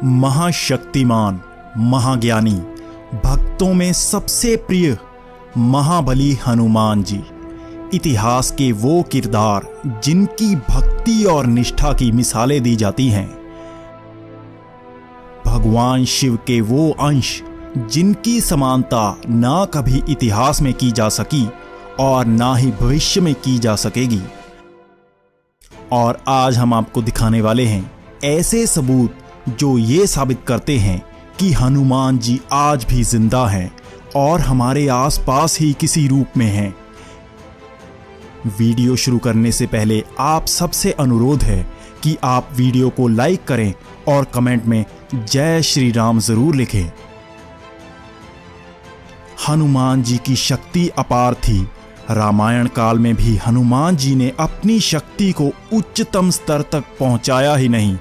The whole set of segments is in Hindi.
महाशक्तिमान, महाज्ञानी, भक्तों में सबसे प्रिय महाबली हनुमान जी, इतिहास के वो किरदार जिनकी भक्ति और निष्ठा की मिसालें दी जाती हैं। भगवान शिव के वो अंश जिनकी समानता ना कभी इतिहास में की जा सकी और ना ही भविष्य में की जा सकेगी। और आज हम आपको दिखाने वाले हैं ऐसे सबूत जो ये साबित करते हैं कि हनुमान जी आज भी जिंदा हैं और हमारे आसपास ही किसी रूप में हैं। वीडियो शुरू करने से पहले आप सबसे अनुरोध है कि आप वीडियो को लाइक करें और कमेंट में जय श्री राम जरूर लिखें। हनुमान जी की शक्ति अपार थी। रामायण काल में भी हनुमान जी ने अपनी शक्ति को उच्चतम स्तर तक पहुंचाया ही नहीं,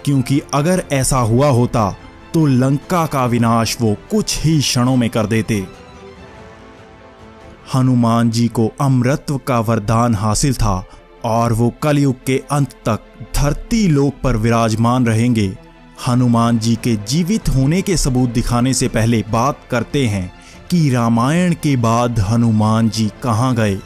क्योंकि अगर ऐसा हुआ होता तो लंका का विनाश वो कुछ ही क्षणों में कर देते। हनुमान जी को अमरत्व का वरदान हासिल था और वो कलयुग के अंत तक धरती लोक पर विराजमान रहेंगे। हनुमान जी के जीवित होने के सबूत दिखाने से पहले बात करते हैं कि रामायण के बाद हनुमान जी कहां गए।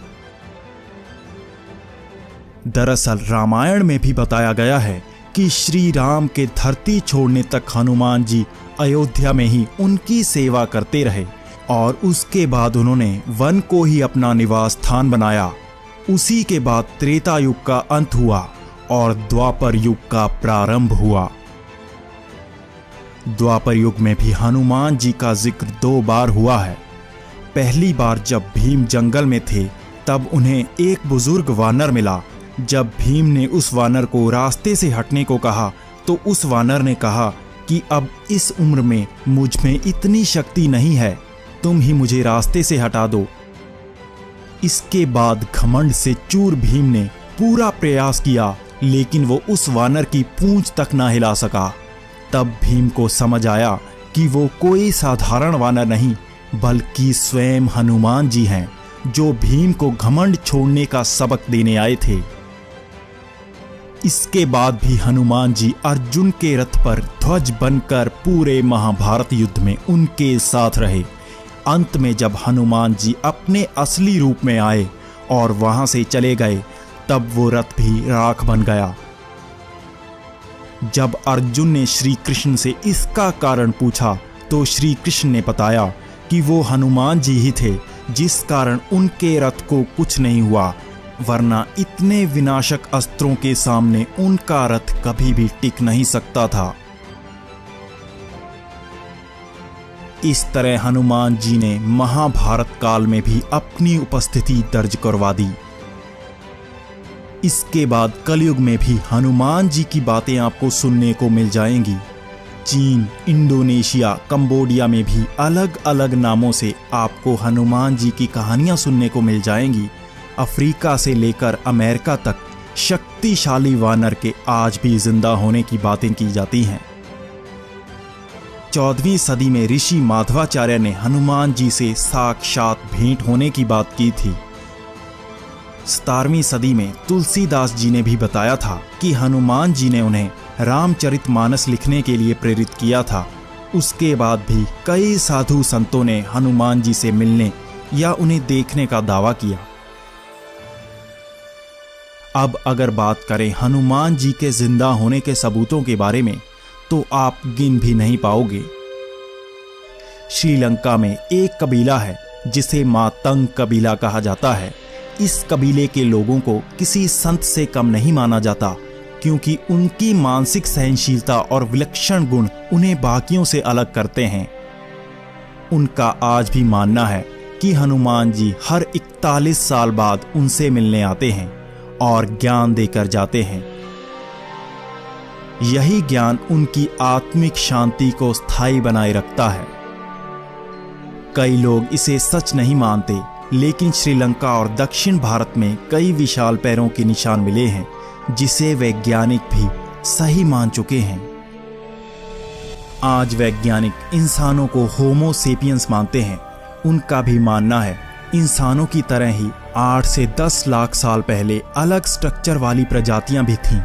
दरअसल रामायण में भी बताया गया है कि श्री राम के धरती छोड़ने तक हनुमान जी अयोध्या में ही उनकी सेवा करते रहे और उसके बाद उन्होंने वन को ही अपना निवास स्थान बनाया। उसी के बाद त्रेता युग का अंत हुआ और द्वापर युग का प्रारंभ हुआ। द्वापर युग में भी हनुमान जी का जिक्र 2 बार हुआ है। पहली बार जब भीम जंगल में थे तब उन्हें एक बुजुर्ग वानर मिला। जब भीम ने उस वानर को रास्ते से हटने को कहा तो उस वानर ने कहा कि अब इस उम्र में मुझ में इतनी शक्ति नहीं है, तुम ही मुझे रास्ते से हटा दो। इसके बाद घमंड से चूर भीम ने पूरा प्रयास किया, लेकिन वो उस वानर की पूंछ तक ना हिला सका। तब भीम को समझ आया कि वो कोई साधारण वानर नहीं बल्कि स्वयं हनुमान जी हैं, जो भीम को घमंड छोड़ने का सबक देने आए थे। इसके बाद भी हनुमान जी अर्जुन के रथ पर ध्वज बनकर पूरे महाभारत युद्ध में उनके साथ रहे। अंत में जब हनुमान जी अपने असली रूप में आए और वहां से चले गए तब वो रथ भी राख बन गया। जब अर्जुन ने श्री कृष्ण से इसका कारण पूछा तो श्री कृष्ण ने बताया कि वो हनुमान जी ही थे जिस कारण उनके रथ को कुछ नहीं हुआ, वरना इतने विनाशक अस्त्रों के सामने उनका रथ कभी भी टिक नहीं सकता था। इस तरह हनुमान जी ने महाभारत काल में भी अपनी उपस्थिति दर्ज करवा दी। इसके बाद कलयुग में भी हनुमान जी की बातें आपको सुनने को मिल जाएंगी। चीन, इंडोनेशिया, कंबोडिया में भी अलग अलग नामों से आपको हनुमान जी की कहानियां सुनने को मिल जाएंगी। अफ्रीका से लेकर अमेरिका तक शक्तिशाली वानर के आज भी जिंदा होने की बातें की जाती हैं। 14वीं सदी में ऋषि माधवाचार्य ने हनुमान जी से साक्षात भेंट होने की बात की थी। 17वीं सदी में तुलसीदास जी ने भी बताया था कि हनुमान जी ने उन्हें रामचरितमानस लिखने के लिए प्रेरित किया था। उसके बाद भी कई साधु संतों ने हनुमान जी से मिलने या उन्हें देखने का दावा किया। अब अगर बात करें हनुमान जी के जिंदा होने के सबूतों के बारे में तो आप गिन भी नहीं पाओगे। श्रीलंका में एक कबीला है जिसे मातंग कबीला कहा जाता है। इस कबीले के लोगों को किसी संत से कम नहीं माना जाता, क्योंकि उनकी मानसिक सहनशीलता और विलक्षण गुण उन्हें बाकियों से अलग करते हैं। उनका आज भी मानना है कि हनुमान जी हर 41 साल बाद उनसे मिलने आते हैं और ज्ञान देकर जाते हैं। यही ज्ञान उनकी आत्मिक शांति को स्थायी बनाए रखता है। कई लोग इसे सच नहीं मानते, लेकिन श्रीलंका और दक्षिण भारत में कई विशाल पैरों के निशान मिले हैं, जिसे वैज्ञानिक भी सही मान चुके हैं। आज वैज्ञानिक इंसानों को होमो सेपियंस मानते हैं। उनका भी मानना है इंसानों की तरह ही 8 से 10 लाख साल पहले अलग स्ट्रक्चर वाली प्रजातियां भी थीं।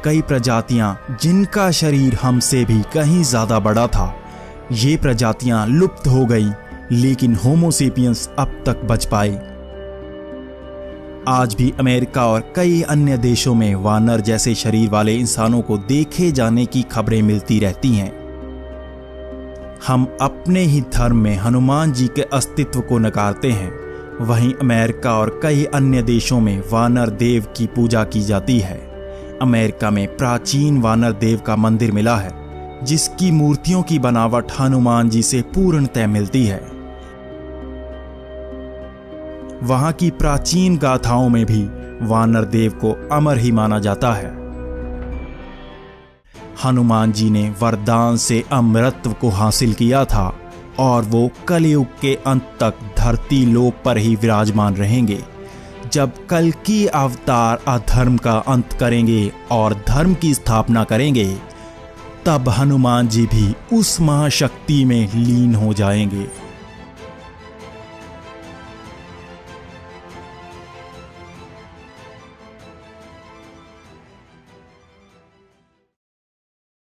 कई प्रजातियां जिनका शरीर हमसे भी कहीं ज्यादा बड़ा था, ये प्रजातियां लुप्त हो गई, लेकिन होमो सेपियंस अब तक बच पाए। आज भी अमेरिका और कई अन्य देशों में वानर जैसे शरीर वाले इंसानों को देखे जाने की खबरें मिलती रहती हैं। हम अपने ही धर्म में हनुमान जी के अस्तित्व को नकारते हैं, वहीं अमेरिका और कई अन्य देशों में वानर देव की पूजा की जाती है। अमेरिका में प्राचीन वानर देव का मंदिर मिला है, जिसकी मूर्तियों की बनावट हनुमान जी से पूर्णतः मिलती है। वहां की प्राचीन गाथाओं में भी वानर देव को अमर ही माना जाता है। हनुमान जी ने वरदान से अमरत्व को हासिल किया था और वो कलयुग के अंत तक धरती लोक पर ही विराजमान रहेंगे। जब कल्कि अवतार अधर्म का अंत करेंगे और धर्म की स्थापना करेंगे, तब हनुमान जी भी उस महाशक्ति में लीन हो जाएंगे।